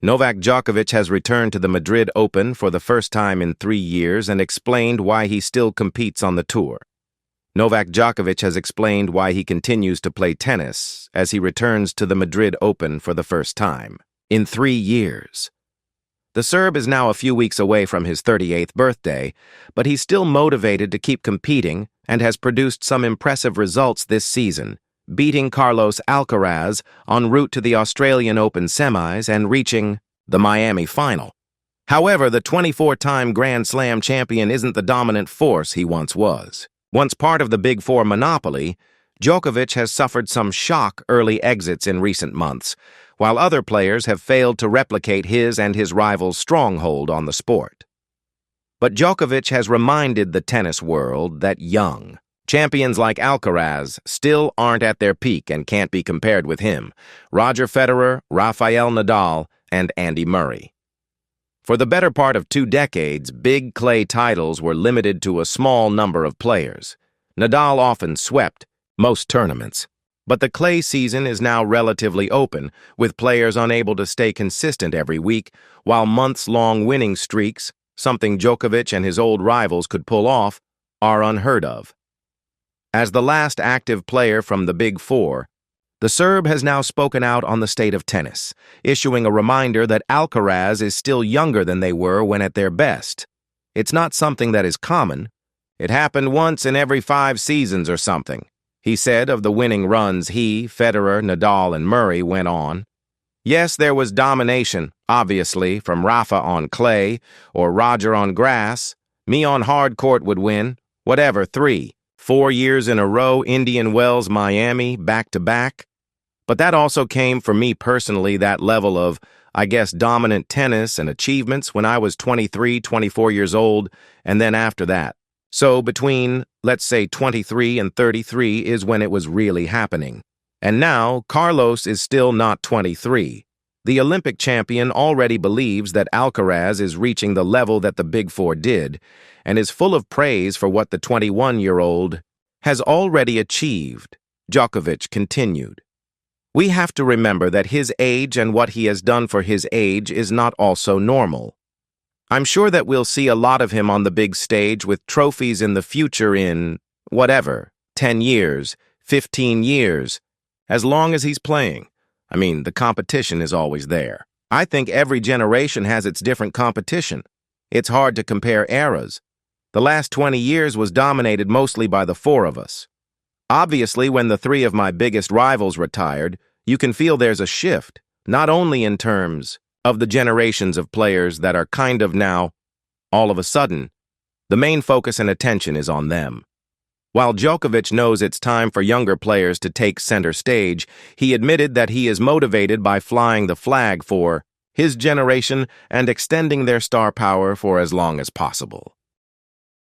Novak Djokovic has returned to the Madrid Open for the first time in 3 years and explained why he still competes on the tour. Novak Djokovic has explained why he continues to play tennis as he returns to the Madrid Open for the first time in 3 years. The Serb is now a few weeks away from his 38th birthday, but he's still motivated to keep competing and has produced some impressive results this season, beating Carlos Alcaraz en route to the Australian Open semis and reaching the Miami final. However, the 24-time Grand Slam champion isn't the dominant force he once was. Once part of the Big Four monopoly, Djokovic has suffered some shock early exits in recent months, while other players have failed to replicate his and his rivals' stronghold on the sport. But Djokovic has reminded the tennis world that young champions like Alcaraz still aren't at their peak and can't be compared with him, Roger Federer, Rafael Nadal, and Andy Murray. For the better part of 2 decades, big clay titles were limited to a small number of players. Nadal often swept most tournaments, but the clay season is now relatively open, with players unable to stay consistent every week, while months-long winning streaks, something Djokovic and his old rivals could pull off, are unheard of. As the last active player from the Big Four, the Serb has now spoken out on the state of tennis, issuing a reminder that Alcaraz is still younger than they were when at their best. It's not something that is common. It happened once in every 5 seasons or something, he said of the winning runs he, Federer, Nadal, and Murray went on. Yes, there was domination, obviously, from Rafa on clay or Roger on grass. Me on hard court would win, whatever, 3, 4 years in a row, Indian Wells, Miami, back-to-back. But that also came for me personally, that level of, I guess, dominant tennis and achievements when I was 23, 24 years old, and then after that. So between, let's say, 23 and 33 is when it was really happening. And now, Carlos is still not 23. The Olympic champion already believes that Alcaraz is reaching the level that the Big Four did, and is full of praise for what the 21-year-old has already achieved, Djokovic continued. We have to remember that his age and what he has done for his age is not also normal. I'm sure that we'll see a lot of him on the big stage with trophies in the future in, whatever, 10 years, 15 years, as long as he's playing. I mean, the competition is always there. I think every generation has its different competition. It's hard to compare eras. The last 20 years was dominated mostly by the 4 of us. Obviously, when the 3 of my biggest rivals retired, you can feel there's a shift, not only in terms of the generations of players that are kind of now, all of a sudden, the main focus and attention is on them. While Djokovic knows it's time for younger players to take center stage, he admitted that he is motivated by flying the flag for his generation and extending their star power for as long as possible.